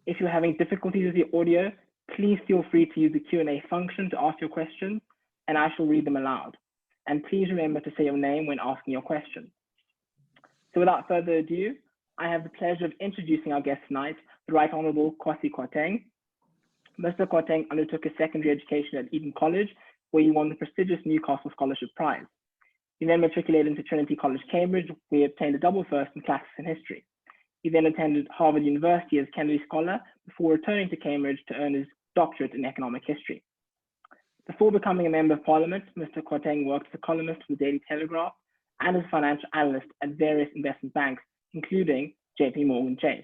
If you're having difficulties with the audio, please feel free to use the Q&A function to ask your questions, and I shall read them aloud. And please remember to say your name when asking your question. So without further ado, I have the pleasure of introducing our guest tonight, the Right Honourable Kwasi Kwarteng. Mr. Kwarteng undertook his secondary education at Eton College, where he won the prestigious Newcastle Scholarship Prize. He then matriculated into Trinity College, Cambridge, where he obtained a double first in classics and history. He then attended Harvard University as Kennedy Scholar before returning to Cambridge to earn his doctorate in economic history. Before becoming a member of Parliament, Mr. Kwarteng worked as a columnist for the Daily Telegraph and as a financial analyst at various investment banks, including JP Morgan Chase.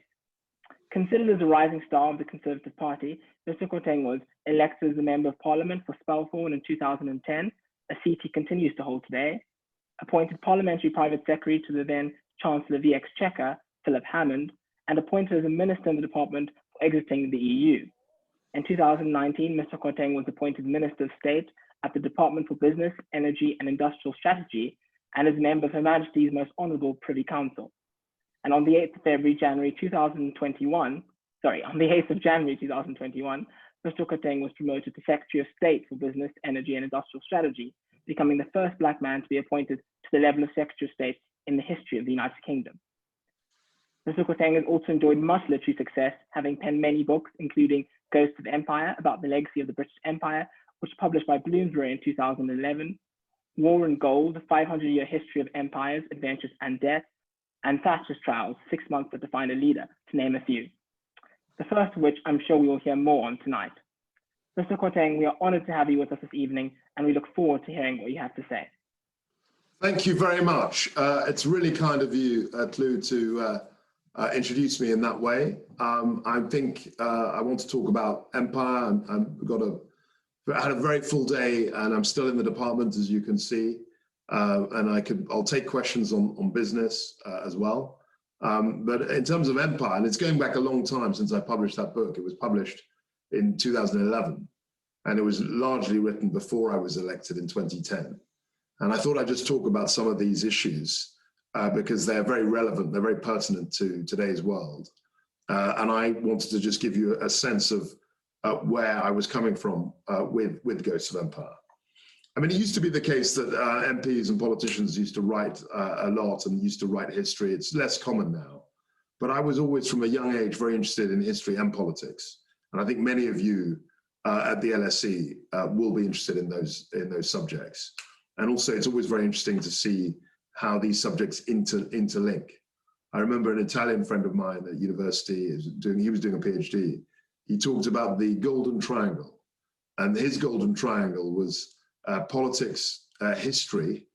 Considered as a rising star of the Conservative Party, Mr. Kwarteng was elected as a Member of Parliament for Spelthorne in 2010, a seat he continues to hold today, appointed Parliamentary Private Secretary to the then Chancellor of the Exchequer, Philip Hammond, and appointed as a Minister in the Department for Exiting the EU. In 2019, Mr. Kwarteng was appointed Minister of State at the Department for Business, Energy and Industrial Strategy and is a member of Her Majesty's Most Honourable Privy Council. And on the 8th of January 2021, Mr. Kwarteng was promoted to Secretary of State for Business, Energy and Industrial Strategy, becoming the first Black man to be appointed to the level of Secretary of State in the history of the United Kingdom. Mr. Kwarteng has also enjoyed much literary success, having penned many books, including Ghosts of Empire, about the legacy of the British Empire, which was published by Bloomsbury in 2011, War and Gold, the 500-year history of empires, adventures and death, and Thatcher's Trials, 6 months that define a leader, to name a few. The first of which I'm sure we will hear more on tonight. Mr. Kwarteng, we are honoured to have you with us this evening, and we look forward to hearing what you have to say. Thank you very much. It's really kind of you, Clu, to introduce me in that way. I think I want to talk about empire. I had a very full day, and I'm still in the department, as you can see. And I'll take questions on business as well. But in terms of empire, and it's going back a long time since I published that book. It was published in 2011, and it was largely written before I was elected in 2010. And I thought I'd just talk about some of these issues because they're very relevant, they're very pertinent to today's world. And I wanted to just give you a sense of where I was coming from with Ghosts of Empire. I mean, it used to be the case that MPs and politicians used to write a lot and used to write history. It's less common now. But I was always, from a young age, very interested in history and politics. And I think many of you at the LSE will be interested in those subjects. And also, it's always very interesting to see how these subjects interlink. I remember an Italian friend of mine at university, he was doing a PhD. He talked about the Golden Triangle. And his Golden Triangle was politics, history,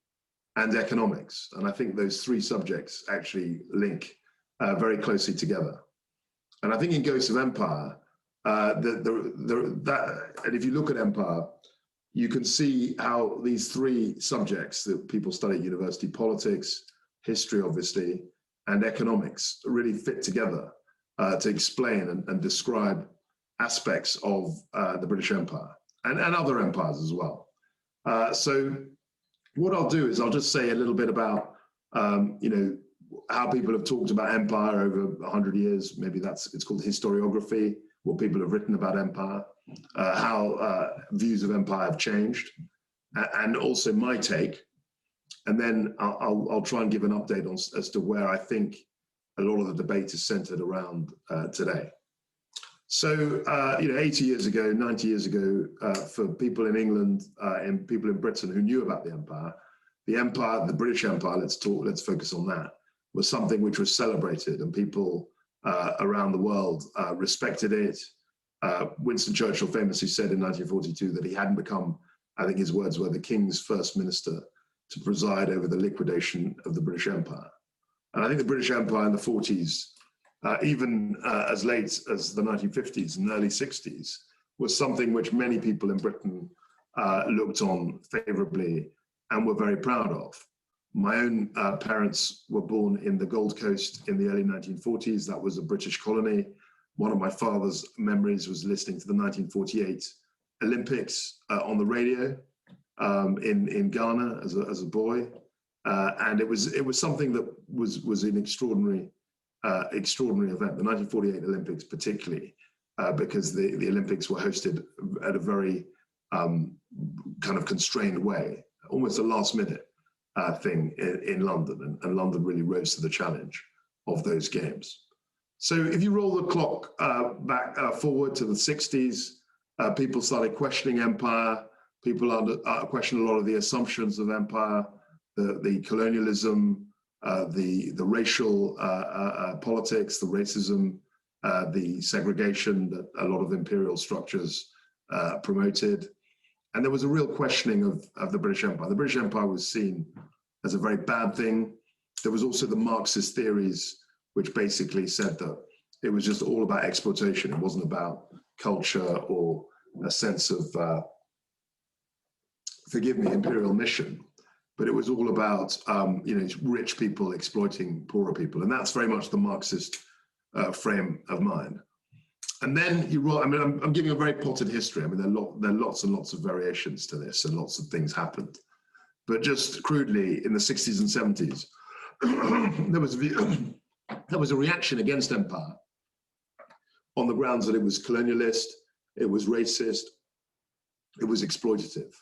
and economics. And I think those three subjects actually link very closely together. And I think in Ghosts of Empire, and if you look at empire, you can see how these three subjects that people study at university, politics, history, obviously, and economics, really fit together to explain and describe aspects of the British Empire and other empires as well. So what I'll do is I'll just say a little bit about, how people have talked about empire over 100 years. Maybe it's called historiography, what people have written about empire, how views of empire have changed, and also my take. And then I'll try and give an update as to where I think a lot of the debate is centered around today. So, 80 years ago, 90 years ago, for people in England and people in Britain who knew about the empire, the British Empire, let's focus on that, was something which was celebrated, and people around the world respected it. Winston Churchill famously said in 1942 that he hadn't become, I think his words were, the King's first minister to preside over the liquidation of the British Empire. And I think the British Empire in the 40s, even as late as the 1950s and early 60s, was something which many people in Britain looked on favorably and were very proud of. My own parents were born in the Gold Coast in the early 1940s. That was a British colony. One of my father's memories was listening to the 1948 Olympics on the radio in Ghana as a boy. And it was something that was an extraordinary extraordinary event, the 1948 Olympics particularly, because the Olympics were hosted at a very kind of constrained way, almost a last minute thing in London, and London really rose to the challenge of those games. So if you roll the clock back forward to the 60s, people started questioning empire. People questioned a lot of the assumptions of empire, the colonialism, the racial politics, the racism, the segregation that a lot of imperial structures promoted. And there was a real questioning of the British Empire. The British Empire was seen as a very bad thing. There was also the Marxist theories, which basically said that it was just all about exploitation. It wasn't about culture or a sense of, forgive me, imperial mission, but it was all about rich people exploiting poorer people. And that's very much the Marxist frame of mind. And then you roll, I mean, I'm giving a very potted history. I mean, there are lots and lots of variations to this, and lots of things happened. But just crudely, in the 60s and 70s, there was a reaction against empire on the grounds that it was colonialist, it was racist, it was exploitative.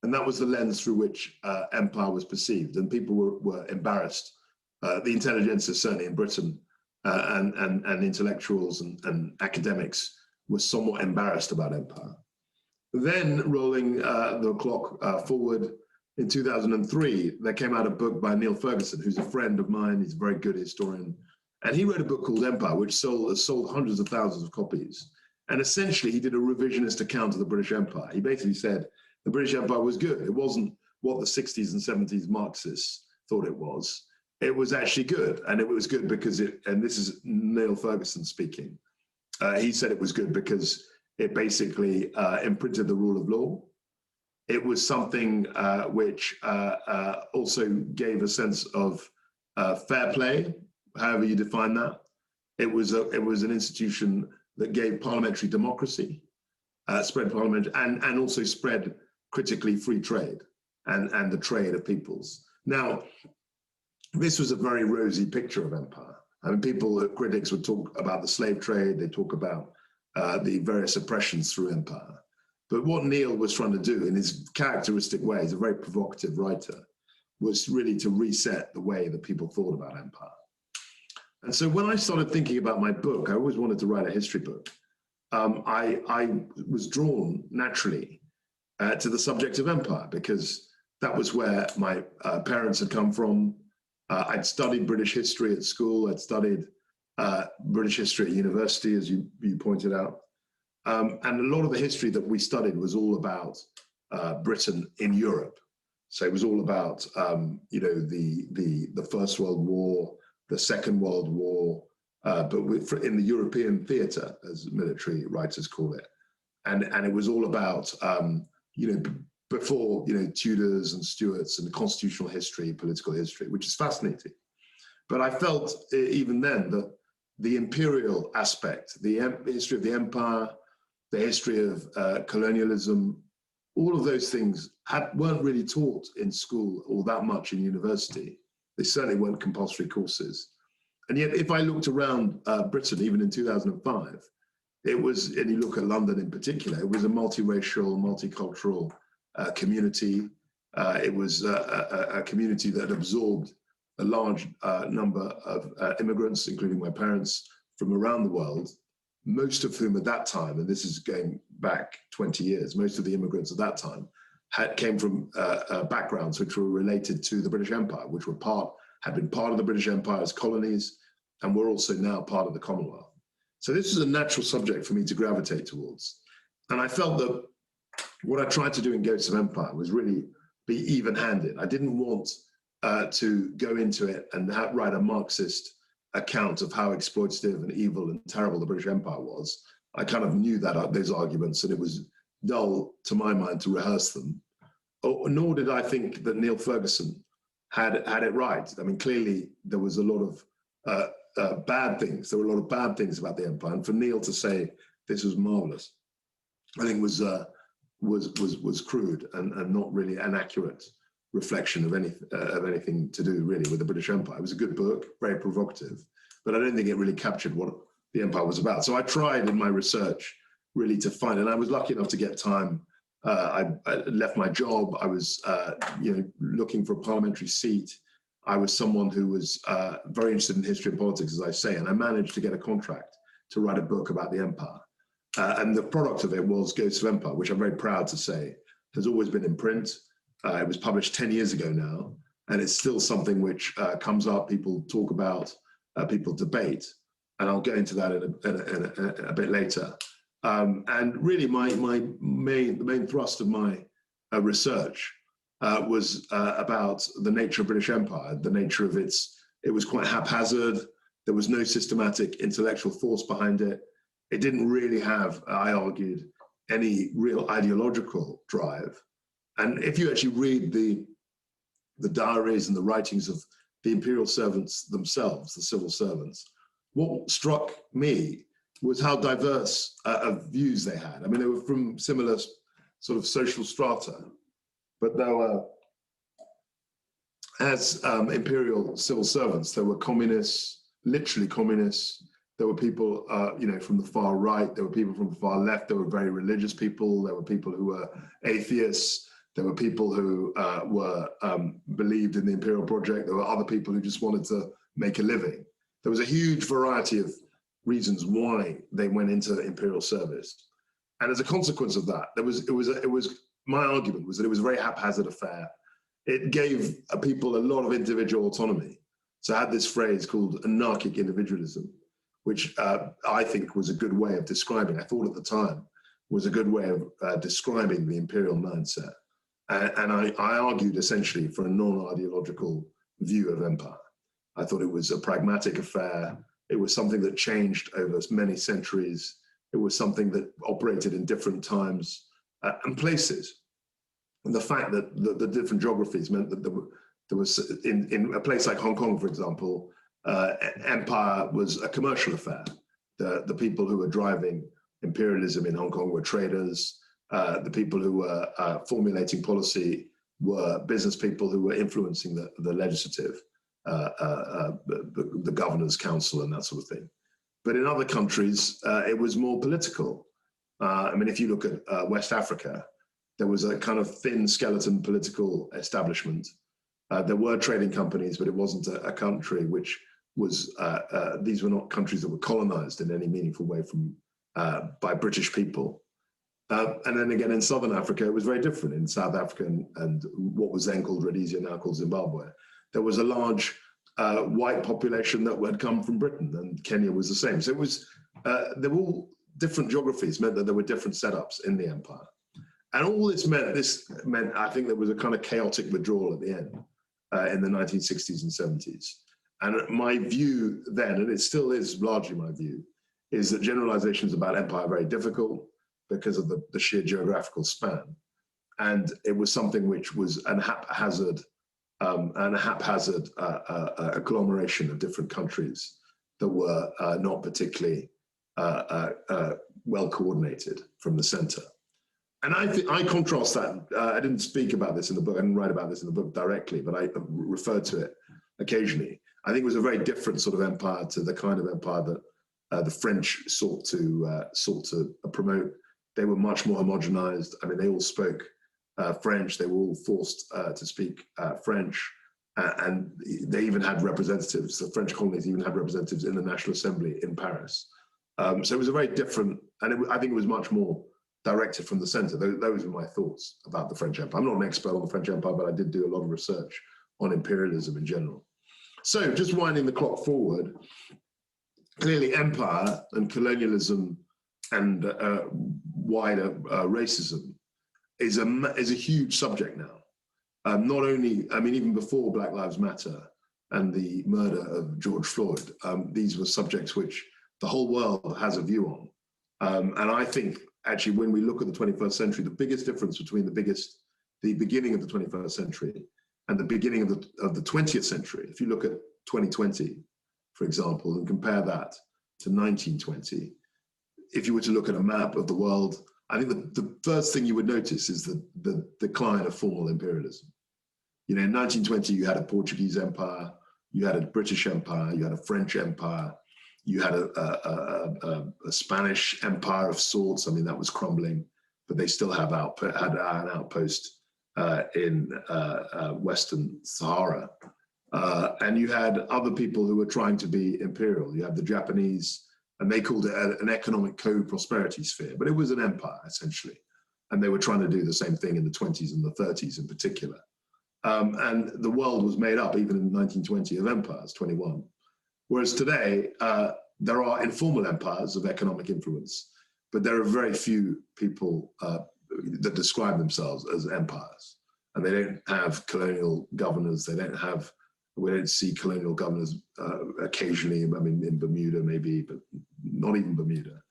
And that was the lens through which empire was perceived. And people were embarrassed. The intelligentsia, certainly in Britain, and intellectuals and academics were somewhat embarrassed about empire. Then, rolling the clock forward, in 2003, there came out a book by Neil Ferguson, who's a friend of mine. He's a very good historian. And he wrote a book called Empire, which sold hundreds of thousands of copies. And essentially, he did a revisionist account of the British Empire. He basically said the British Empire was good. It wasn't what the 60s and 70s Marxists thought it was. It was actually good. And it was good because and this is Neil Ferguson speaking, he said it was good because it basically imprinted the rule of law. It was something which also gave a sense of fair play, however you define that. It was an institution that gave parliamentary democracy, spread parliament, and also spread critically free trade and the trade of peoples. Now, this was a very rosy picture of empire. I mean, critics would talk about the slave trade, they talk about the various oppressions through empire. But what Neil was trying to do in his characteristic way, he's a very provocative writer, was really to reset the way that people thought about empire. And so when I started thinking about my book, I always wanted to write a history book. I was drawn naturally to the subject of empire because that was where my parents had come from. I'd studied British history at school. I'd studied British history at university, as you pointed out. And a lot of the history that we studied was all about Britain in Europe. So it was all about, the First World War, the Second World War, but in the European theatre, as military writers call it. And it was all about, before, Tudors and Stuarts and constitutional history, political history, which is fascinating. But I felt even then that the imperial aspect, the history of the empire, the history of colonialism, all of those things weren't really taught in school or that much in university. They certainly weren't compulsory courses. And yet, if I looked around Britain, even in 2005, it was, and you look at London in particular, it was a multiracial, multicultural community. It was a community that absorbed a large number of immigrants, including my parents, from around the world, most of whom at that time, and this is going back 20 years, most of the immigrants at that time came from backgrounds which were related to the British Empire, which had been part of the British Empire as colonies, and were also now part of the Commonwealth. So this was a natural subject for me to gravitate towards. And I felt that what I tried to do in Ghosts of Empire was really be even-handed. I didn't want to go into it and write a Marxist account of how exploitative and evil and terrible the British Empire was. I kind of knew those arguments, and it was dull to my mind to rehearse them. Nor did I think that Neil Ferguson had it right. I mean, clearly there was a lot of bad things. There were a lot of bad things about the empire, and for Neil to say this was marvelous, I think was crude and not really an accurate reflection of anything to do really with the British Empire. It was a good book, very provocative, but I don't think it really captured what the empire was about. So I tried in my research really to find, and I was lucky enough to get time. I left my job. I was, looking for a parliamentary seat. I was someone who was very interested in history and politics, as I say, and I managed to get a contract to write a book about the empire. And the product of it was Ghosts of Empire, which I'm very proud to say has always been in print. It was published 10 years ago now, and it's still something which comes up, people talk about, people debate, and I'll get into that in a bit later. And really the main thrust of my research was about the nature of British Empire, the nature of it was quite haphazard. There was no systematic intellectual force behind it. It didn't really have, I argued, any real ideological drive. And if you actually read the diaries and the writings of the imperial servants themselves, the civil servants, what struck me was how diverse of views they had. I mean, they were from similar sort of social strata, but there were, as imperial civil servants, there were communists, literally communists. There were people, from the far right. There were people from the far left. There were very religious people. There were people who were atheists. There were people who believed in the imperial project. There were other people who just wanted to make a living. There was a huge variety of reasons why they went into imperial service, and as a consequence of that, my argument was that it was a very haphazard affair. It gave people a lot of individual autonomy. So I had this phrase called anarchic individualism, which I think was a good way of describing, I thought at the time, was a good way of describing the imperial mindset. And I argued essentially for a non-ideological view of empire. I thought it was a pragmatic affair. It was something that changed over many centuries. It was something that operated in different times and places. And the fact that the different geographies meant that there was, in a place like Hong Kong, for example, empire was a commercial affair. The people who were driving imperialism in Hong Kong were traders. The people who were formulating policy were business people who were influencing the legislative, the governor's council and that sort of thing. But in other countries, it was more political. I mean, if you look at West Africa, there was a kind of thin skeleton political establishment. There were trading companies, but it wasn't a country which was, these were not countries that were colonized in any meaningful way by British people. And then again, in Southern Africa, it was very different. In South Africa and what was then called Rhodesia, now called Zimbabwe, there was a large white population that had come from Britain, and Kenya was the same. So it was, they were all different geographies, meant that there were different setups in the empire. And all this meant, I think there was a kind of chaotic withdrawal at the end in the 1960s and 70s. And my view then, and it still is largely my view, is that generalizations about empire are very difficult because of the sheer geographical span. And it was something which was a haphazard agglomeration of different countries that were not particularly well coordinated from the center. And I contrast that. I didn't speak about this in the book. I didn't write about this in the book directly, but I referred to it occasionally. I think it was a very different sort of empire to the kind of empire that the French sought to promote. They were much more homogenized. I mean, they all spoke French. They were all forced to speak French. And they even had representatives, the French colonies even had representatives in the National Assembly in Paris. So it was a very different, and I think it was much more directed from the center. Those were my thoughts about the French Empire. I'm not an expert on the French Empire, but I did do a lot of research on imperialism in general. So just winding the clock forward, clearly empire and colonialism and wider racism is a huge subject now. Not only, I mean, even before Black Lives Matter and the murder of George Floyd, these were subjects which the whole world has a view on. And I think actually when we look at the 21st century, the biggest difference between the beginning of the 21st century and the beginning of the 20th century, if you look at 2020, for example, and compare that to 1920, if you were to look at a map of the world, I think the first thing you would notice is the decline of formal imperialism. You know, in 1920, you had a Portuguese empire. You had a British Empire, you had a French Empire, you had a Spanish Empire of sorts. I mean, that was crumbling, but they still had an outpost in Western Sahara. And you had other people who were trying to be imperial. You had the Japanese, and they called it an economic co-prosperity sphere, but it was an empire, essentially. And they were trying to do the same thing in the 20s and the 30s in particular. And the world was made up, even in 1920, of empires, 21. Whereas today, there are informal empires of economic influence, but there are very few people that describe themselves as empires. And they don't have colonial governors. We don't see colonial governors occasionally. I mean, in Bermuda maybe, but not even Bermuda.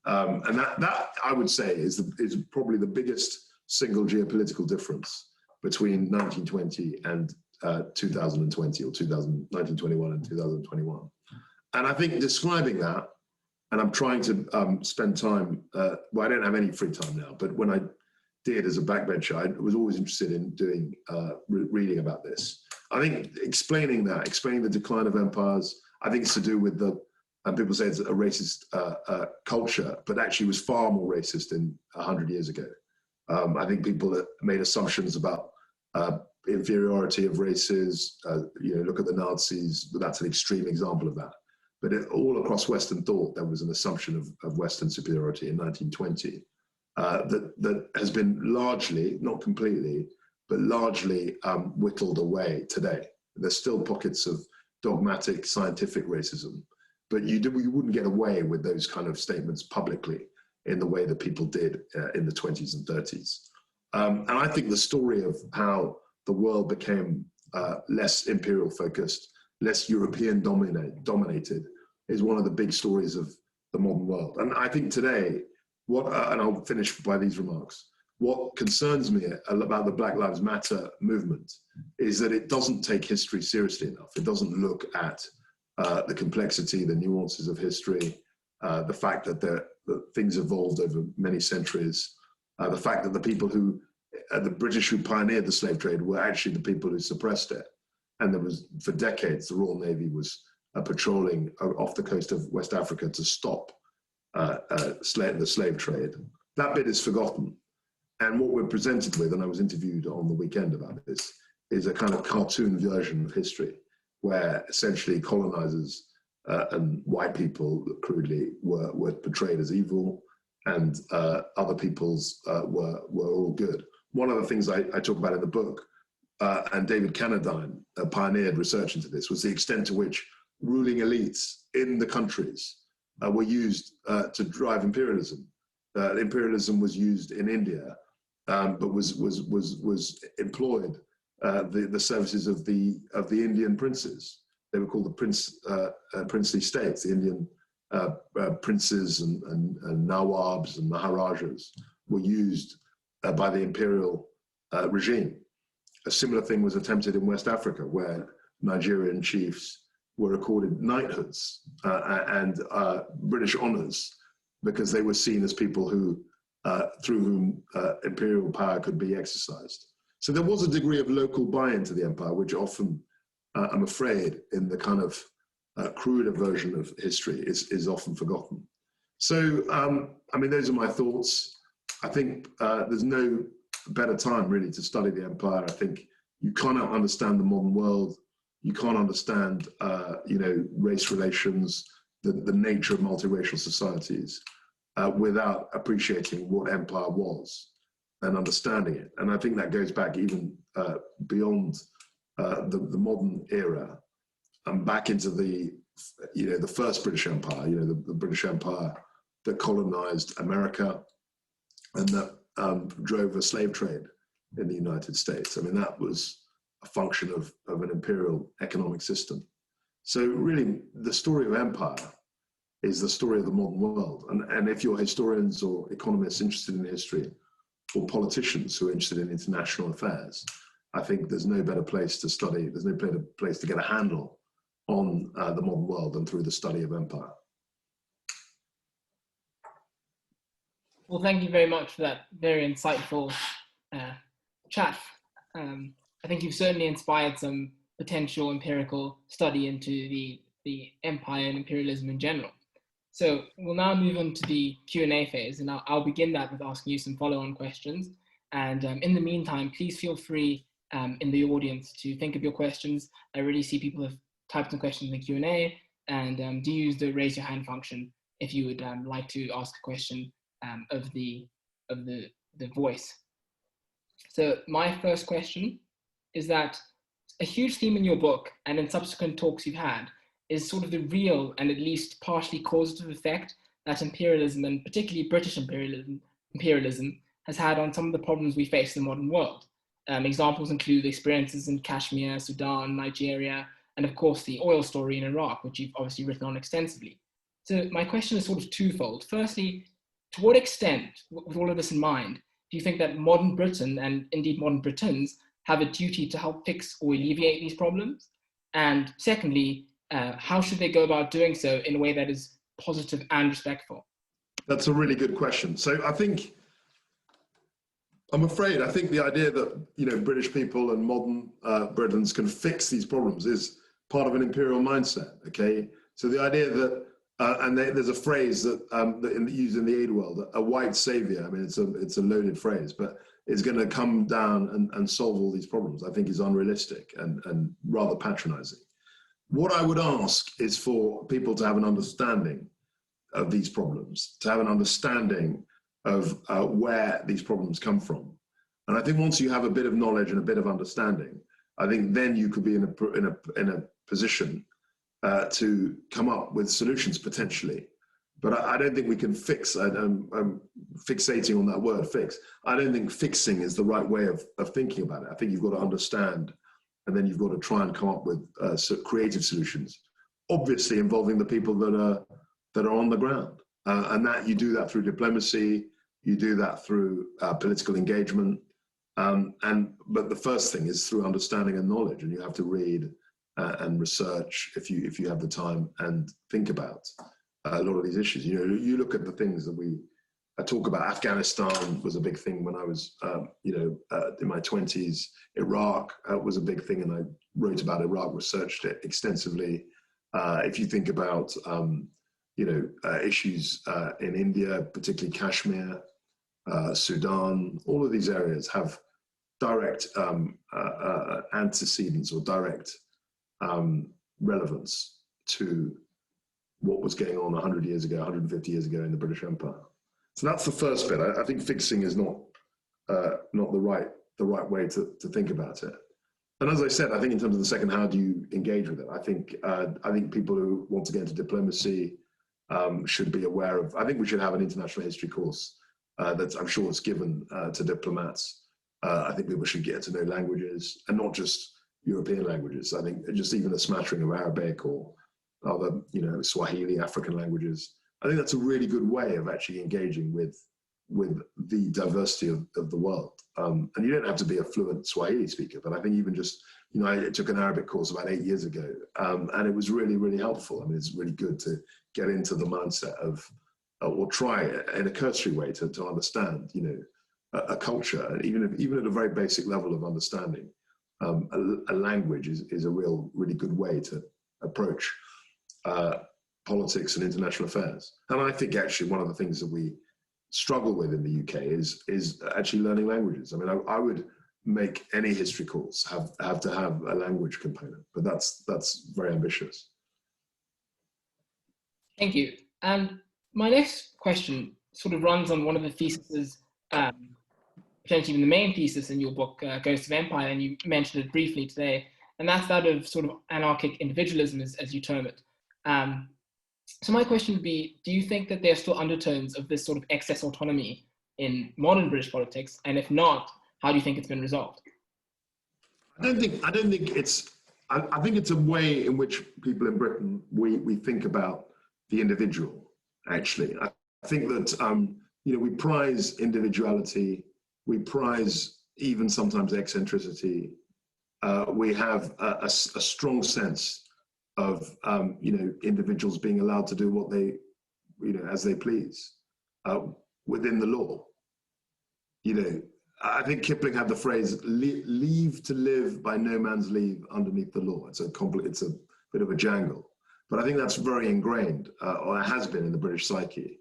And that I would say is probably the biggest single geopolitical difference between 1920 and 2020, or 1921 and 2021. And I think describing that, and I'm trying to spend time, well, I don't have any free time now, but when I did as a backbencher, I was always interested in doing, reading about this. I think explaining the decline of empires, I think it's to do with and people say it's a racist culture, but actually was far more racist in 100 years ago. I think people made assumptions about inferiority of races. Look at the Nazis, but that's an extreme example of that. But all across Western thought, there was an assumption of Western superiority in 1920 that has been largely, not completely, but largely whittled away today. There's still pockets of dogmatic scientific racism, but you wouldn't get away with those kind of statements publicly in the way that people did in the 20s and 30s. And I think the story of how the world became less imperial focused, less European dominated, is one of the big stories of the modern world. And I think today, and I'll finish by these remarks, what concerns me about the Black Lives Matter movement is that it doesn't take history seriously enough. It doesn't look at the complexity, the nuances of history, the fact that things evolved over many centuries, the fact that the people the British who pioneered the slave trade were actually the people who suppressed it. And there was, for decades, the Royal Navy was patrolling off the coast of West Africa to stop the slave trade. That bit is forgotten. And what we're presented with, and I was interviewed on the weekend about this, is a kind of cartoon version of history where essentially colonizers and white people, crudely, were portrayed as evil, and other peoples were all good. One of the things I talk about in the book, and David Cannadine pioneered research into this, was the extent to which ruling elites in the countries were used to drive imperialism. Imperialism was used in India, but was employed the services of the Indian princes. They were called the princely states. The Indian princes and nawabs and maharajas were used by the imperial regime. A similar thing was attempted in West Africa, where Nigerian chiefs were accorded knighthoods and British honours because they were seen as people through whom imperial power could be exercised. So there was a degree of local buy-in to the empire, which often, I'm afraid, in the kind of cruder version of history, is often forgotten. So, I mean, those are my thoughts. I think there's no better time, really, to study the empire. I think you cannot understand the modern world. You can't understand, race relations, the nature of multiracial societies, without appreciating what empire was and understanding it. And I think that goes back even beyond the modern era and back into the first British Empire, the British Empire that colonized America and that drove a slave trade in the United States. I mean, that was a function of an imperial economic system. So really, the story of empire is the story of the modern world. And if you're historians or economists interested in history, or politicians who are interested in international affairs, I think there's no better place to study, there's no better place to get a handle on the modern world than through the study of empire. Well, thank you very much for that very insightful chat. I think you've certainly inspired some potential empirical study into the empire and imperialism in general. So we'll now move on to the Q&A phase, and I'll begin that with asking you some follow-on questions. And in the meantime, please feel free in the audience to think of your questions. I already see people have typed some questions in the Q&A, and do use the raise your hand function if you would like to ask a question of the voice. So my first question is that a huge theme in your book and in subsequent talks you've had is sort of the real and at least partially causative effect that imperialism, and particularly British imperialism has had on some of the problems we face in the modern world. Examples include experiences in Kashmir, Sudan, Nigeria, and of course the oil story in Iraq, which you've obviously written on extensively. So my question is sort of twofold. Firstly, to what extent, with all of this in mind, do you think that modern Britain, and indeed modern Britons, have a duty to help fix or alleviate these problems? And secondly, how should they go about doing so in a way that is positive and respectful? That's a really good question. So I think the idea that British people and modern Britons can fix these problems is part of an imperial mindset. Okay, so the idea that there's a phrase that used in the aid world, a white savior. I mean, it's a loaded phrase, but it's going to come down and solve all these problems, I think, is unrealistic and rather patronizing. What I would ask is for people to have an understanding of these problems, to have an understanding of where these problems come from. And I think once you have a bit of knowledge and a bit of understanding, I think then you could be in a position to come up with solutions potentially. But I don't think we can fix. I'm fixating on that word, fix. I don't think fixing is the right way of thinking about it. I think you've got to understand, and then you've got to try and come up with creative solutions, obviously involving the people that are on the ground. And that you do that through diplomacy, you do that through political engagement. But the first thing is through understanding and knowledge, and you have to read and research if you have the time and think about a lot of these issues. You look at the things that we talk about. Afghanistan was a big thing when I was in my 20s. Iraq was a big thing, and I wrote about Iraq, researched it extensively. If you think about issues in India, particularly Kashmir, Sudan, all of these areas have direct antecedents or direct relevance to what was going on 100 years ago, 150 years ago in the British Empire. So that's the first bit. I think fixing is not the right way to think about it. And as I said, I think in terms of the second, how do you engage with it? I think people who want to get into diplomacy should be aware of. I think we should have an international history course that I'm sure is given to diplomats. I think people should get to know languages, and not just European languages. I think just even a smattering of Arabic or other, Swahili, African languages. I think that's a really good way of actually engaging with the diversity of the world. And you don't have to be a fluent Swahili speaker, but I think even just, I took an Arabic course about 8 years ago, and it was really, really helpful. I mean, it's really good to get into the mindset of, or try in a cursory way to understand, a culture, even at a very basic level of understanding. A language is a really good way to approach politics and international affairs. And I think actually one of the things that we struggle with in the UK is actually learning languages. I mean, I would make any history course have to have a language component, but that's very ambitious. Thank you. And my next question sort of runs on one of the theses, potentially even the main thesis in your book, Ghosts of Empire, and you mentioned it briefly today, and that's that of sort of anarchic individualism, as you term it. So my question would be, do you think that there are still undertones of this sort of excess autonomy in modern British politics? And if not, how do you think it's been resolved? I think it's a way in which people in Britain, we think about the individual, actually. I think that, we prize individuality, we prize even sometimes eccentricity. We have a strong sense of individuals being allowed to do what they, as they please within the law. I think Kipling had the phrase, leave to live by no man's leave underneath the law. It's a bit of a jangle, but I think that's very ingrained, or it has been in the British psyche.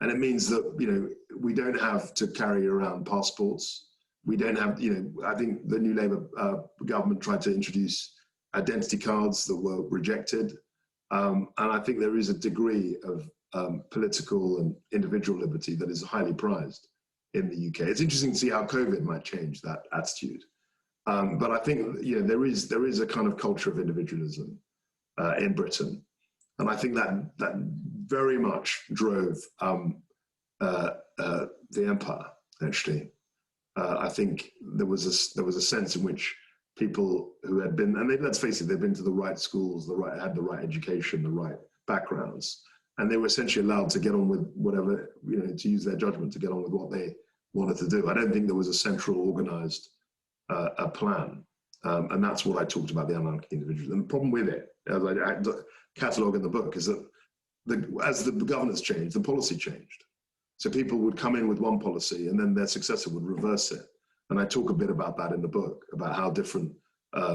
And it means that, you know, we don't have to carry around passports. We don't have, you know, I think the new Labour government tried to introduce identity cards that were rejected. And I think there is a degree of political and individual liberty that is highly prized in the UK. It's interesting to see how COVID might change that attitude. But I think, you know, there is a kind of culture of individualism in Britain. And I think that very much drove the empire, actually. I think there was a sense in which people who had been, and let's face it, they'd been to the right schools, had the right education, the right backgrounds, and they were essentially allowed to get on with whatever, you know, to use their judgment, to get on with what they wanted to do. I don't think there was a central organized a plan. And that's what I talked about, the anarchic individuals. And the problem with it, as I catalogue in the book, is that as the governance changed, the policy changed. So people would come in with one policy and then their successor would reverse it. And I talk a bit about that in the book, about how different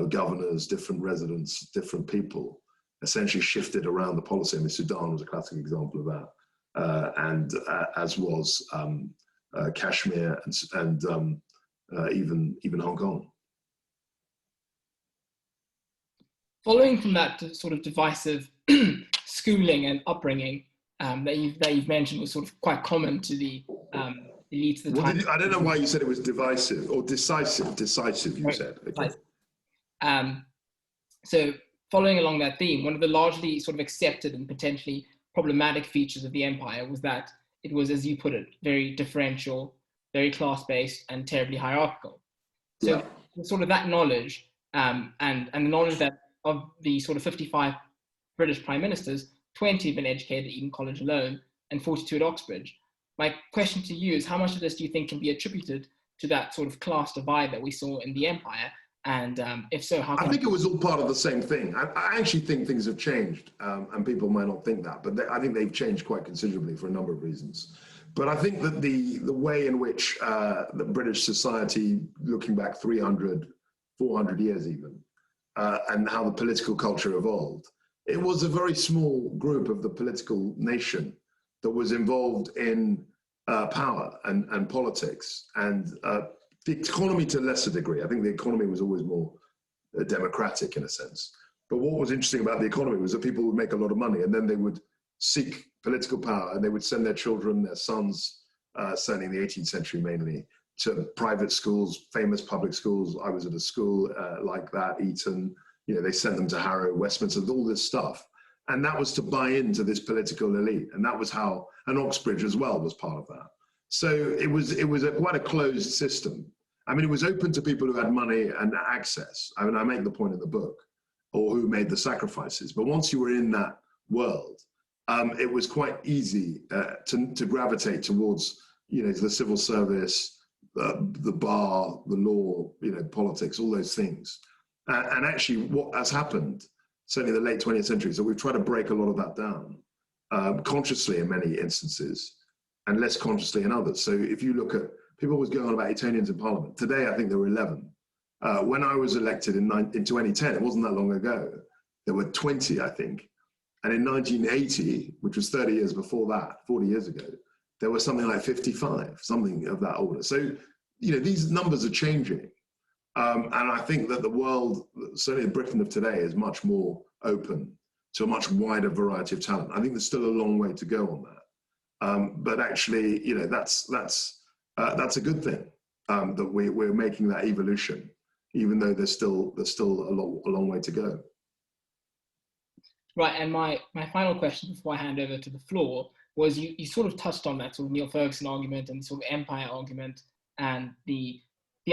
governors, different residents, different people essentially shifted around the policy. I mean, Sudan was a classic example of that, and as was Kashmir and even Hong Kong. Following from that sort of divisive schooling and upbringing that you've mentioned was sort of quite common to the elites of the time. I don't know why you said it was divisive or decisive. Decisive, you said. Okay. So following along that theme, one of the largely sort of accepted and potentially problematic features of the empire was that it was, as you put it, very differential, very class-based, and terribly hierarchical. So sort of that knowledge and the knowledge that of the sort of 55 British prime ministers, 20 have been educated at Eton College alone and 42 at Oxbridge. My question to you is, how much of this do you think can be attributed to that sort of class divide that we saw in the empire? And if so, how? I think it was all part of the same thing. I actually think things have changed, and people might not think that, but I think they've changed quite considerably for a number of reasons. But I think that the way in which the British society, looking back 300, 400 years even, and how the political culture evolved, it was a very small group of the political nation that was involved in power and politics, and the economy to a lesser degree. I think the economy was always more democratic in a sense. But what was interesting about the economy was that people would make a lot of money and then they would seek political power, and they would send their children, their sons, certainly in the 18th century mainly, to private schools, famous public schools. I was at a school like that, Eton. You know, they sent them to Harrow, Westminster, all this stuff. And that was to buy into this political elite. And that was how, and Oxbridge as well was part of that. So it was quite a closed system. I mean, it was open to people who had money and access. I mean, I make the point in the book, or who made the sacrifices. But once you were in that world, it was quite easy to gravitate towards, you know, the civil service, the bar, the law, you know, politics, all those things. And actually what has happened, certainly in the late 20th century, so we've tried to break a lot of that down, consciously in many instances, and less consciously in others. So if you look at, people always going on about Etonians in Parliament. Today, I think there were 11. When I was elected in 2010, it wasn't that long ago, there were 20, I think. And in 1980, which was 30 years before that, 40 years ago, there was something like 55, something of that order. So, you know, these numbers are changing. And I think that the world, certainly Britain of today, is much more open to a much wider variety of talent. I think there's still a long way to go on that. But actually, you know, that's a good thing, that we're making that evolution, even though there's still a long way to go. Right, and my final question before I hand over to the floor was, you sort of touched on that sort of Neil Ferguson argument and sort of empire argument, and the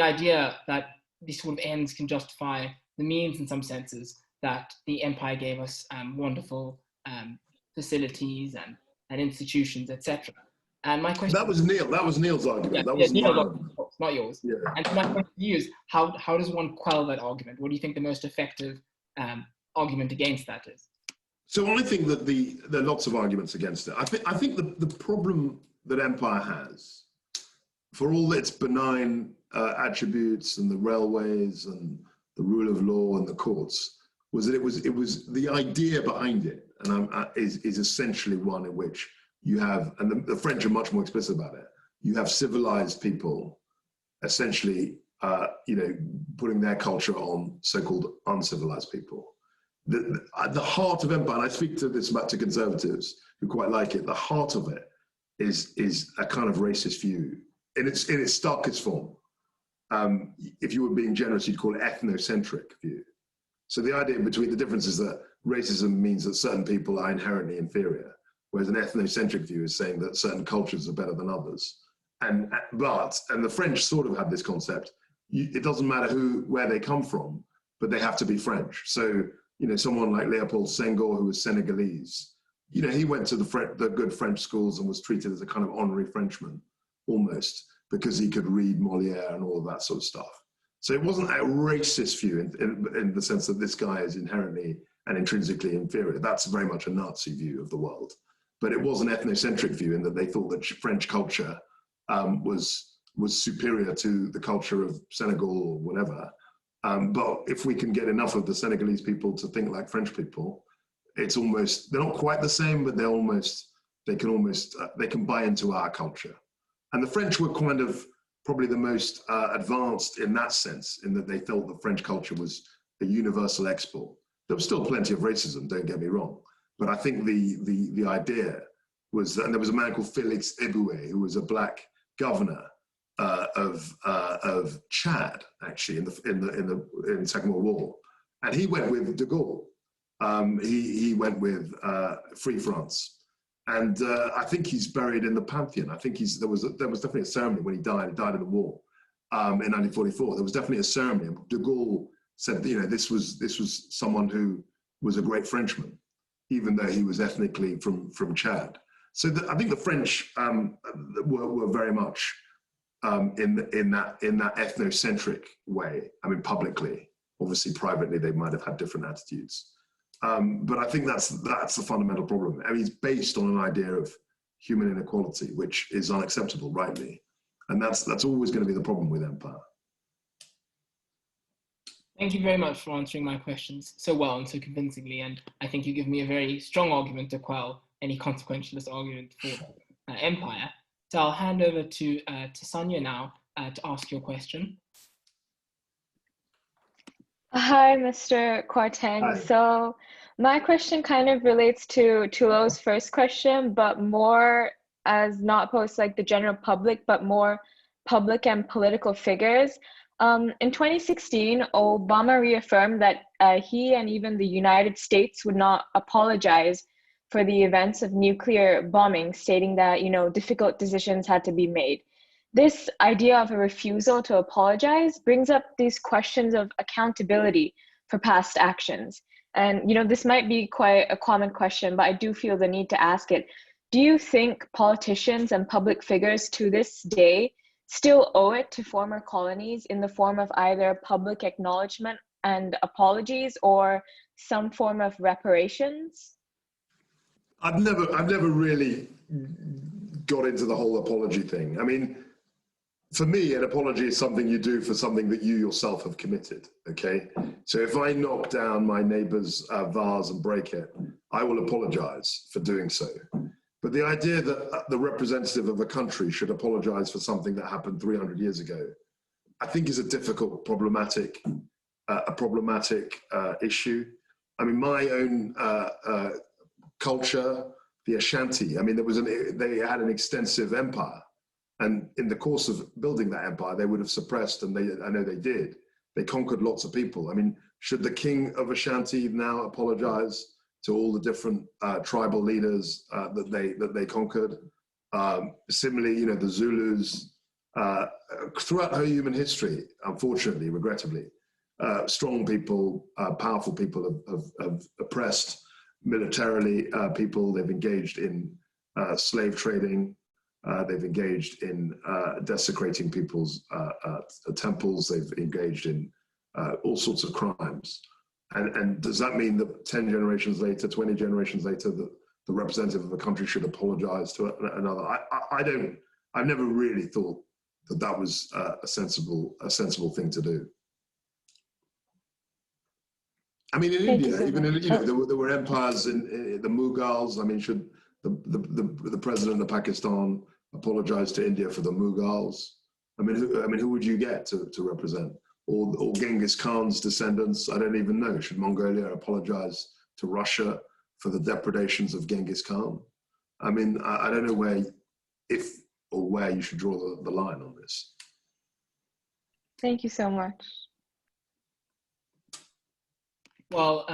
idea that these sort of ends can justify the means in some senses, that the empire gave us wonderful facilities and institutions, etc. And my question— That was Neil's argument. Yeah, that was not yours. Yeah. And my question to you is, how does one quell that argument? What do you think the most effective argument against that is? So I think that there are lots of arguments against it. I think the problem that empire has for all its benign attributes and the railways and the rule of law and the courts, was that it was the idea behind it, and is essentially one in which you have, and the French are much more explicit about it, you have civilized people essentially, putting their culture on so-called uncivilized people. The heart of empire, and I speak to this about to conservatives who quite like it, the heart of it is a kind of racist view in its starkest form. If you were being generous, you'd call it ethnocentric view. So the idea between the difference is that racism means that certain people are inherently inferior, whereas an ethnocentric view is saying that certain cultures are better than others. And the French sort of have this concept. It doesn't matter where they come from, but they have to be French. So, someone like Leopold Senghor, who was Senegalese, he went to the good French schools and was treated as a kind of honorary Frenchman, almost, because he could read Molière and all of that sort of stuff. So it wasn't a racist view in the sense that this guy is inherently and intrinsically inferior. That's very much a Nazi view of the world. But it was an ethnocentric view in that they thought that French culture was superior to the culture of Senegal or whatever. But if we can get enough of the Senegalese people to think like French people, it's almost, they're not quite the same, but they can buy into our culture. And the French were kind of probably the most advanced in that sense, in that they felt the French culture was a universal export. There was still plenty of racism, don't get me wrong. But I think the idea was that, and there was a man called Félix Éboué, who was a black governor of Chad, actually, in the Second World War, and he went with de Gaulle. He went with Free France, and I think he's buried in the Pantheon. I think there was definitely a ceremony when he died. He died in the war in 1944. There was definitely a ceremony. De Gaulle said, this was someone who was a great Frenchman, even though he was ethnically from Chad. So I think the French were very much in that ethnocentric way. I mean, publicly, obviously, privately, they might have had different attitudes. But I think that's the fundamental problem. I mean, it's based on an idea of human inequality, which is unacceptable, rightly, and that's always going to be the problem with empire. Thank you very much for answering my questions so well and so convincingly, and I think you give me a very strong argument to quell any consequentialist argument for empire. So I'll hand over to Sonia now to ask your question. Hi, Mr. Kwarteng. Hi. So my question kind of relates to Tulo's first question, but more as not posed like the general public, but more public and political figures. In 2016, Obama reaffirmed that he and even the United States would not apologize for the events of nuclear bombing, stating that, difficult decisions had to be made. This idea of a refusal to apologize brings up these questions of accountability for past actions. And, this might be quite a common question, but I do feel the need to ask it. Do you think politicians and public figures to this day still owe it to former colonies in the form of either public acknowledgement and apologies or some form of reparations? I've never really got into the whole apology thing. I mean, for me, an apology is something you do for something that you yourself have committed, okay? So if I knock down my neighbor's vase and break it, I will apologize for doing so. But the idea that the representative of a country should apologize for something that happened 300 years ago, I think is a difficult, problematic issue. I mean, my own culture, the Ashanti, I mean, they had an extensive empire. And in the course of building that empire, they would have suppressed, and I know they did. They conquered lots of people. I mean, should the king of Ashanti now apologize to all the different tribal leaders that they conquered? Similarly, the Zulus, throughout her human history, unfortunately, regrettably, strong people, powerful people have oppressed militarily people. They've engaged in slave trading. They've engaged in desecrating people's temples. They've engaged in all sorts of crimes. And does that mean that 10 generations later, 20 generations later, that the representative of a country should apologize to another? I've never really thought that was a sensible thing to do. I mean, in India, even in, there were empires in the Mughals. I mean, should the president of Pakistan apologize to India for the Mughals? I mean, who would you get to represent? Or Genghis Khan's descendants? I don't even know. Should Mongolia apologize to Russia for the depredations of Genghis Khan? I mean, I don't know where you should draw the line on this. Thank you so much. Well,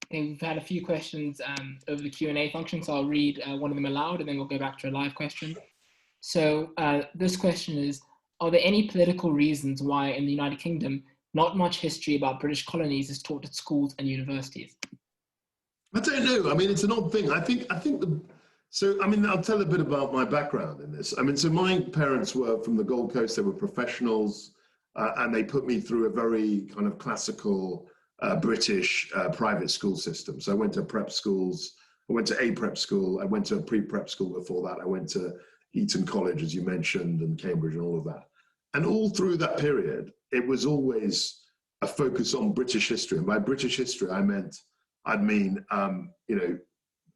we've had a few questions over the Q&A function, so I'll read one of them aloud and then we'll go back to a live question. So this question is, are there any political reasons why in the United Kingdom not much history about British colonies is taught at schools and universities? I don't know. I mean, it's an odd thing. I think so, I mean, I'll tell a bit about my background in this. I mean, so my parents were from the Gold Coast. They were professionals, and they put me through a very kind of classical British private school system. So I went to prep schools. I went to a prep school. I went to a pre-prep school before that. I went to Eton College, as you mentioned, and Cambridge and all of that. And all through that period, it was always a focus on British history. And by British history, I'd mean, you know,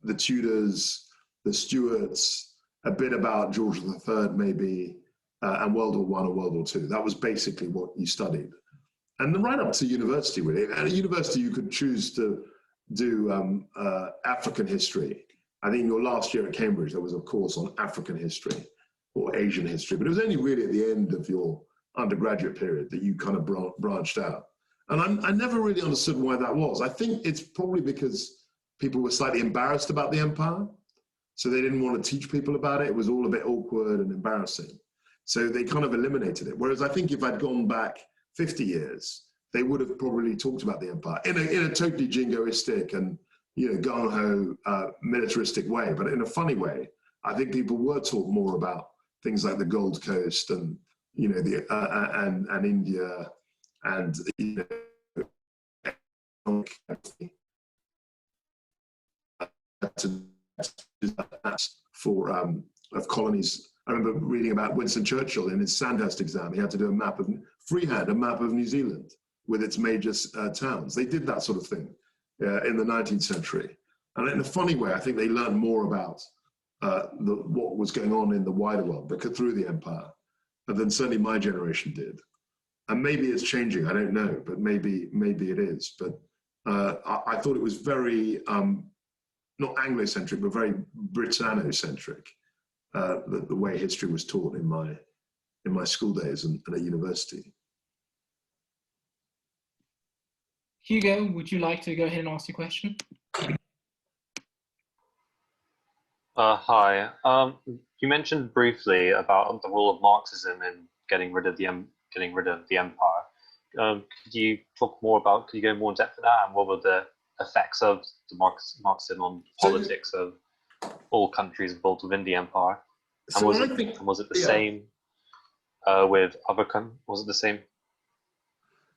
the Tudors, the Stuarts, a bit about George III maybe, and World War I and World War II. That was basically what you studied. And then right up to university, really. At a university, you could choose to do African history. I think your last year at Cambridge, there was a course on African history or Asian history, but it was only really at the end of your undergraduate period that you kind of branched out. And I never really understood why that was. I think it's probably because people were slightly embarrassed about the empire. So they didn't want to teach people about it. It was all a bit awkward and embarrassing. So they kind of eliminated it. Whereas I think if I'd gone back 50 years, they would have probably talked about the empire in a totally jingoistic and, you know, gung-ho militaristic way, but in a funny way. I think people were taught more about things like the Gold Coast and, you know, and India and, you know, for of colonies. I remember reading about Winston Churchill in his Sandhurst exam. He had to do a map of New Zealand with its major towns. They did that sort of thing in the 19th century. And in a funny way, I think they learned more about what was going on in the wider world through the empire than certainly my generation did. And maybe it's changing, I don't know, but maybe it is. But I thought it was very, not Anglo-centric, but very Britanno-centric, the way history was taught in my school days and at university. Hugo, would you like to go ahead and ask your question? Hi. You mentioned briefly about the role of Marxism in getting rid of the empire. Could you talk more about? Could you go more in depth into that, and what were the effects of the Marxism on politics of all countries involved within the empire? And was it the same with other countries? Was it the same?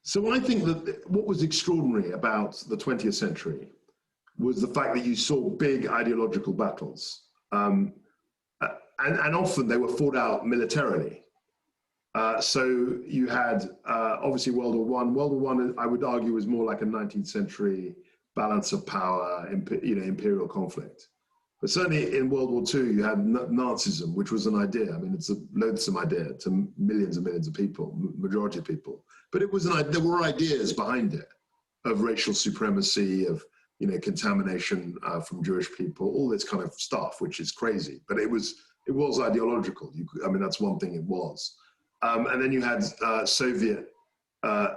So I think that what was extraordinary about the 20th century was the fact that you saw big ideological battles. And often they were fought out militarily. So you had obviously World War I. World War I, I would argue, was more like a 19th century balance of power, imperial conflict. But certainly in World War II, you had Nazism, which was an idea. I mean, it's a loathsome idea to millions and millions of people, majority of people. But it was there were ideas behind it of racial supremacy, of contamination from Jewish people, all this kind of stuff, which is crazy. But it was ideological. I mean, that's one thing it was. And then you had Soviet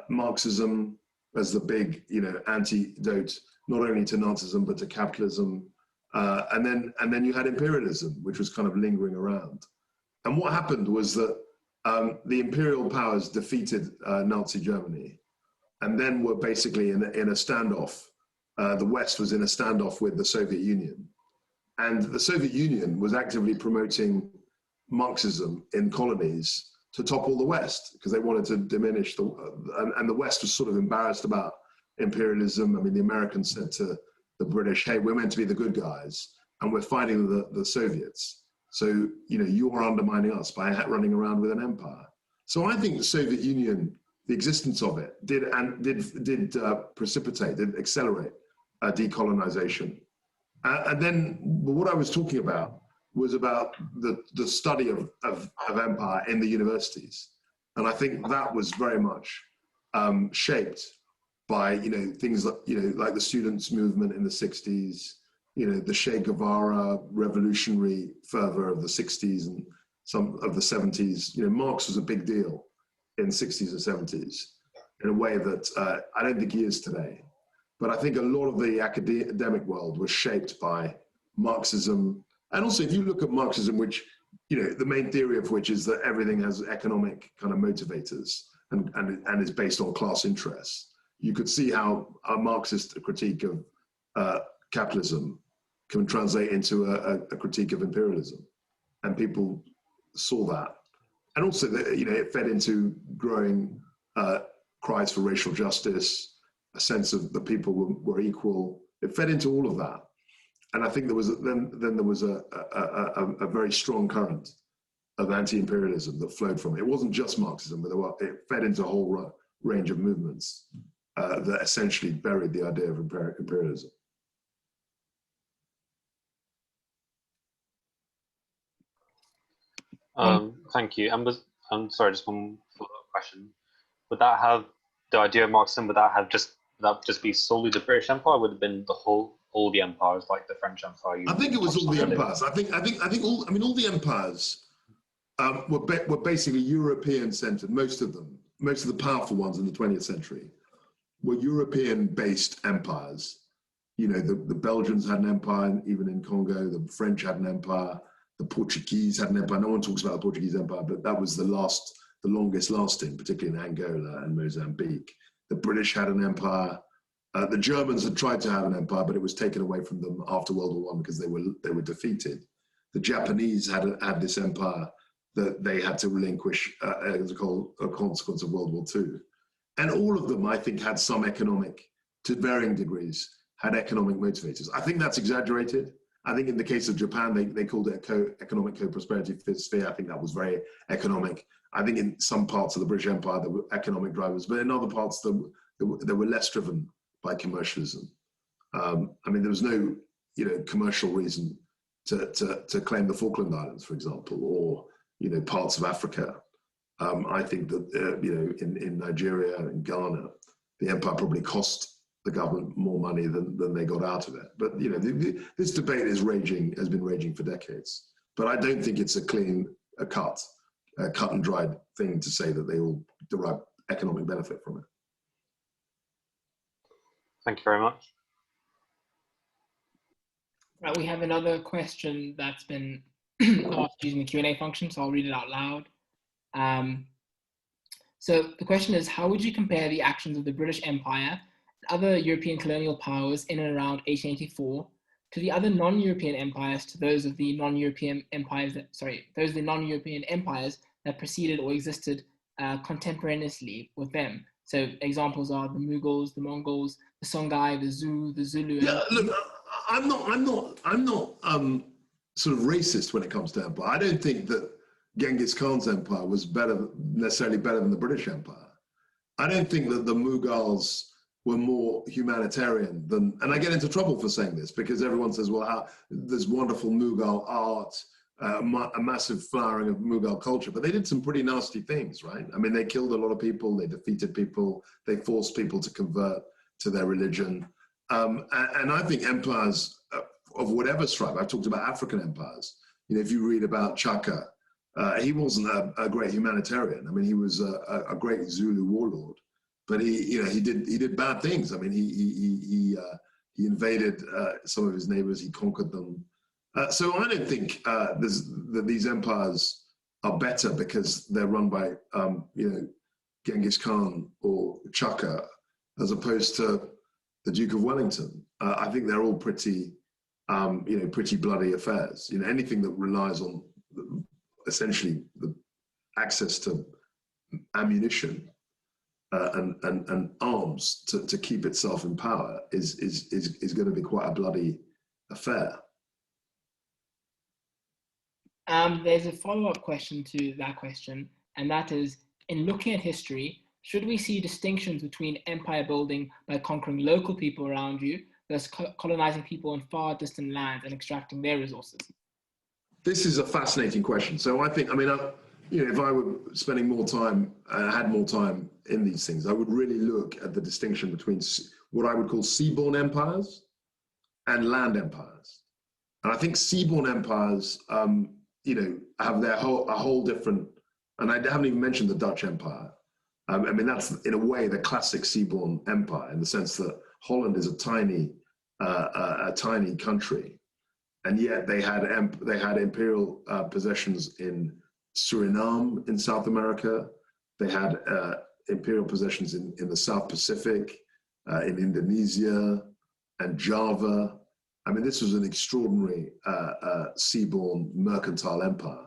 Marxism as the big, antidote, not only to Nazism, but to capitalism. And then you had imperialism, which was kind of lingering around. And what happened was that the imperial powers defeated Nazi Germany, and then were basically in a standoff. The West was in a standoff with the Soviet Union. And the Soviet Union was actively promoting Marxism in colonies to topple the West, because they wanted to diminish and the West was sort of embarrassed about imperialism. I mean, the Americans said to the British, hey, we're meant to be the good guys, and we're fighting the Soviets. So, you're undermining us by running around with an empire. So I think the Soviet Union, the existence of it, did accelerate decolonization. And then what I was talking about was about the study of empire in the universities. And I think that was very much shaped by, things like the students' movement in the 60s, the Che Guevara revolutionary fervor of the 60s and some of the 70s. Marx was a big deal in the 60s and 70s in a way that I don't think he is today. But I think a lot of the academic world was shaped by Marxism. And also, if you look at Marxism, which, the main theory of which is that everything has economic kind of motivators and is based on class interests, you could see how a Marxist critique of capitalism can translate into a critique of imperialism. And people saw that. And also, it fed into growing cries for racial justice, a sense of the people were equal. It fed into all of that. And I think there was a very strong current of anti-imperialism that flowed from it. It wasn't just Marxism, but it fed into a whole range of movements that essentially buried the idea of imperialism. Thank you. I'm sorry, just one follow-up question. Would that have the idea of Marxism? Would that just be solely the British Empire? Would it have been all the empires, like the French Empire? I think it was all the empires. I think all the empires were basically European-centered. Most of the powerful ones in the 20th century were European-based empires. The Belgians had an empire, even in Congo. The French had an empire. The Portuguese had an empire. No one talks about the Portuguese empire, but that was the longest lasting, particularly in Angola and Mozambique. The British had an empire. The Germans had tried to have an empire, but it was taken away from them after World War I because they were defeated. The Japanese had this empire that they had to relinquish as a consequence of World War II. And all of them, I think, had some economic, to varying degrees, had economic motivators. I think that's exaggerated. I think in the case of Japan, they called it economic co-prosperity sphere. I think that was very economic. I think in some parts of the British Empire, there were economic drivers, but in other parts, they were less driven by commercialism. There was no, commercial reason to claim the Falkland Islands, for example, or, parts of Africa. I think that, in Nigeria and Ghana, the empire probably cost the government more money than they got out of it. But, this debate has been raging for decades. But I don't think it's a cut and dried thing to say that they all derive economic benefit from it. Thank you very much. Right, we have another question that's been asked using the Q&A function, so I'll read it out loud. So the question is, how would you compare the actions of the British Empire and other European colonial powers in and around 1884 to the other non-European empires, to those of the non-European empires that preceded or existed contemporaneously with them? So examples are the Mughals, the Mongols, the Songhai, the Zulu. Yeah, look, I'm not sort of racist when it comes to empire. I don't think that Genghis Khan's empire was necessarily better than the British Empire. I don't think that the Mughals were more humanitarian than, and I get into trouble for saying this because everyone says, well, there's wonderful Mughal art, a massive flowering of Mughal culture, but they did some pretty nasty things, right? I mean, they killed a lot of people, they defeated people, they forced people to convert to their religion. And I think empires of whatever stripe, I've talked about African empires. If you read about Chaka, he wasn't a great humanitarian. I mean, he was a great Zulu warlord, but he did bad things. I mean, he invaded some of his neighbors, he conquered them. So I don't think that these empires are better because they're run by Genghis Khan or Chaka, as opposed to the Duke of Wellington. I think they're all pretty bloody affairs. Anything that relies on essentially the access to ammunition and arms to keep itself in power is going to be quite a bloody affair. There's a follow-up question to that question, and that is, in looking at history, should we see distinctions between empire building by conquering local people around you versus colonizing people in far distant lands and extracting their resources? This is a fascinating question. So I think, I mean, you know, if I were spending more time and had more time in these things, I would really look at the distinction between what I would call seaborne empires and land empires. And I think seaborne empires, you know, have a whole different, and I haven't even mentioned the Dutch Empire. I mean, that's in a way the classic seaborne empire, in the sense that Holland is a tiny country, and yet they had imperial possessions in Suriname in South America. They had imperial possessions in the South Pacific, in Indonesia and Java. I mean, this was an extraordinary seaborne mercantile empire.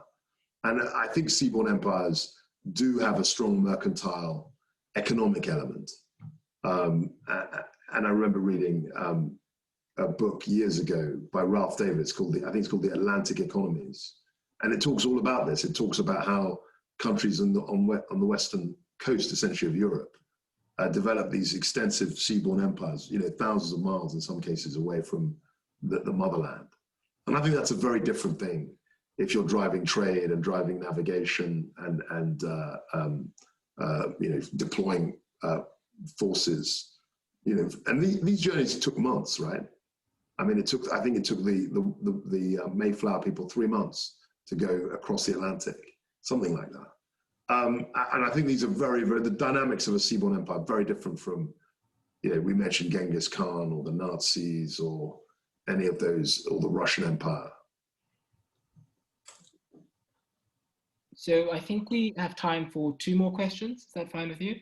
And I think seaborne empires do have a strong mercantile economic element. And I remember reading a book years ago by Ralph Davis called I think it's called The Atlantic Economies. And it talks all about this. It talks about how countries on the western coast, essentially, of Europe, developed these extensive seaborne empires, you know, thousands of miles in some cases away from the motherland. And I think that's a very different thing if you're driving trade and driving navigation and you know, deploying forces, you know, and these journeys took months, right? I mean, I think it took the Mayflower people 3 months to go across the Atlantic, something like that. And I think these are the dynamics of a seaborne empire, very different from, you know, we mentioned Genghis Khan or the Nazis or any of those, or the Russian Empire. So I think we have time for 2 more questions. Is that fine with you?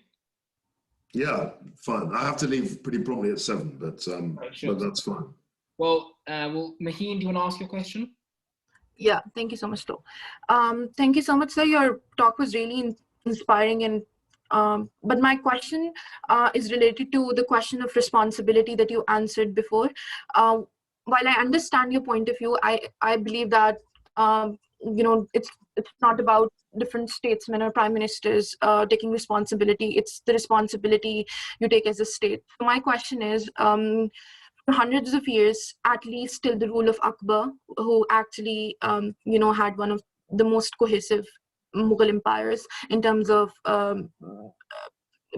Yeah, fine. I have to leave pretty promptly at 7, but sure. But that's fine. Well, Maheen, do you want to ask your question? Yeah, thank you so much, Joe. Thank you so much, sir. Your talk was really inspiring, and but my question is related to the question of responsibility that you answered before. While I understand your point of view, I believe that you know, it's not about different statesmen or prime ministers taking responsibility. It's the responsibility you take as a state. So my question is, for hundreds of years, at least till the rule of Akbar, who actually you know, had one of the most cohesive Mughal empires in terms of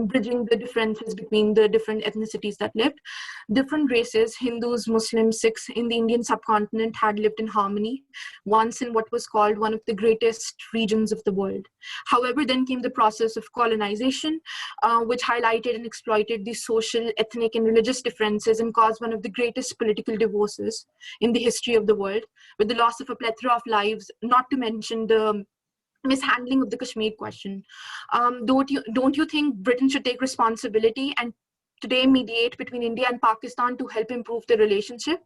bridging the differences between the different ethnicities that lived. Different races, Hindus, Muslims, Sikhs in the Indian subcontinent had lived in harmony, once in what was called one of the greatest regions of the world. However, then came the process of colonization, which highlighted and exploited the social, ethnic, and religious differences and caused one of the greatest political divorces in the history of the world, with the loss of a plethora of lives, not to mention the mishandling of the Kashmir question. Don't you think Britain should take responsibility and today mediate between India and Pakistan to help improve the relationship?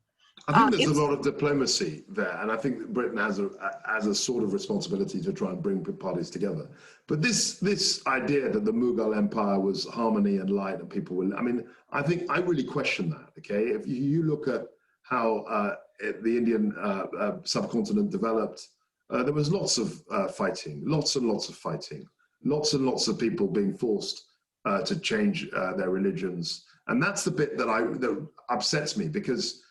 I think there's a lot of diplomacy there, and I think that Britain has a sort of responsibility to try and bring parties together. But this idea that the Mughal Empire was harmony and light and people were, I mean, I really question that. Okay, if you look at how the Indian subcontinent developed. There was lots of fighting, lots and lots of fighting, lots and lots of people being forced to change their religions, and that's the bit that upsets me, because,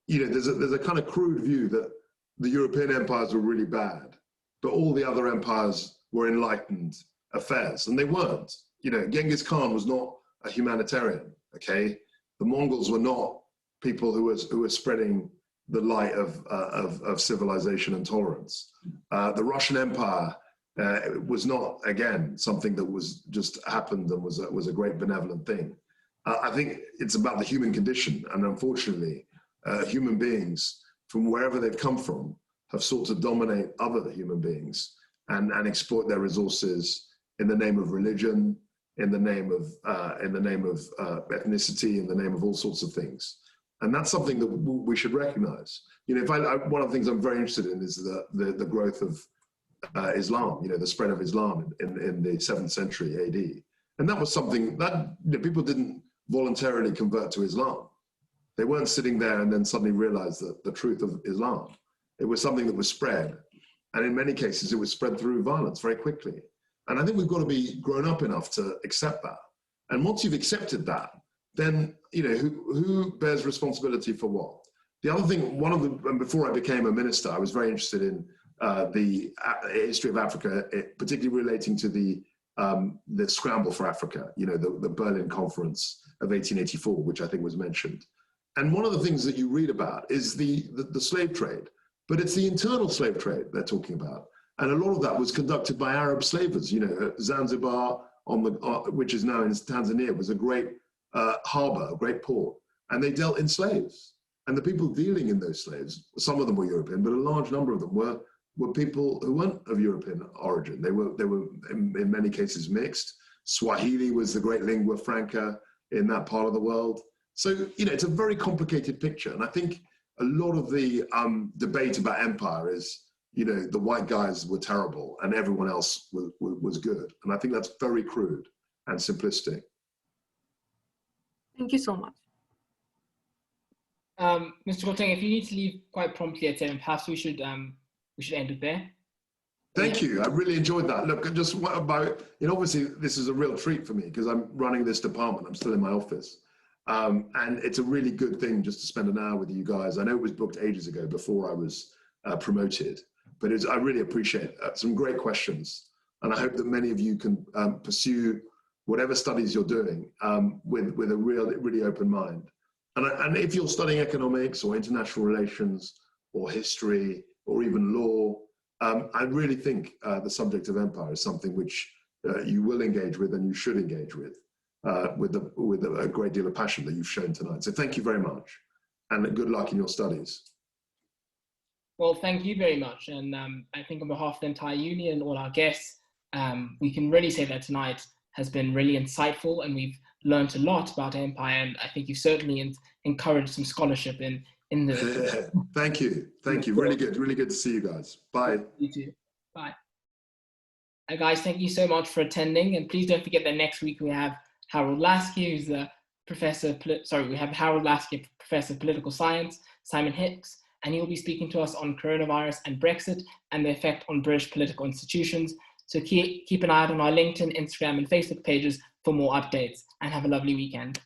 you know, there's a kind of crude view that the European empires were really bad, but all the other empires were enlightened affairs, and they weren't. You know, Genghis Khan was not a humanitarian. Okay, the Mongols were not people who were spreading the light of civilization and tolerance. The Russian Empire was not, again, something that was just happened and was a great benevolent thing. I think it's about the human condition, and unfortunately, human beings from wherever they've come from have sought to dominate other human beings and exploit their resources in the name of religion, in the name of ethnicity, in the name of all sorts of things. And that's something that we should recognize. You know, one of the things I'm very interested in is the growth of Islam, you know, the spread of Islam in the 7th century AD. And that was something that, you know, people didn't voluntarily convert to Islam. They weren't sitting there and then suddenly realized the truth of Islam. It was something that was spread And in many cases, it was spread through violence very quickly. And I think we've got to be grown up enough to accept that. And once you've accepted that, then, you know, who bears responsibility for what? The other thing, and before I became a minister, I was very interested in the history of Africa, particularly relating to the scramble for Africa, you know, the Berlin Conference of 1884, which I think was mentioned. And one of the things that you read about is the slave trade, but it's the internal slave trade they're talking about. And a lot of that was conducted by Arab slavers. You know, Zanzibar, which is now in Tanzania, was a great harbor, a great port, and they dealt in slaves. And the people dealing in those slaves, some of them were European, but a large number of them were people who weren't of European origin. They were in many cases mixed. Swahili was the great lingua franca in that part of the world. So, you know, it's a very complicated picture. And I think a lot of the debate about empire is, you know, the white guys were terrible and everyone else was good. And I think that's very crude and simplistic. Thank you so much. Mr. Kwarteng, if you need to leave quite promptly at 7, perhaps we should end it there. Thank you. I really enjoyed that. Look, just what about, you know, obviously this is a real treat for me because I'm running this department. I'm still in my office. And it's a really good thing just to spend an hour with you guys. I know it was booked ages ago before I was promoted, but I really appreciate some great questions. And I hope that many of you can pursue whatever studies you're doing with a really open mind. And if you're studying economics or international relations or history or even law, I really think the subject of empire is something which you will engage with and you should engage with a great deal of passion that you've shown tonight. So thank you very much and good luck in your studies. Well, thank you very much. And I think on behalf of the entire union and all our guests, we can really say that tonight has been really insightful and we've learned a lot about empire. And I think you've certainly encouraged some scholarship in the... Thank you. Thank you. Really good to see you guys. Bye. You too. Bye. Guys, thank you so much for attending. And please don't forget that next week we have Harold Lasky, who's the we have Harold Lasky, Professor of Political Science, Simon Hicks, and he'll be speaking to us on coronavirus and Brexit and the effect on British political institutions. So keep an eye out on our LinkedIn, Instagram, and Facebook pages for more updates, and have a lovely weekend.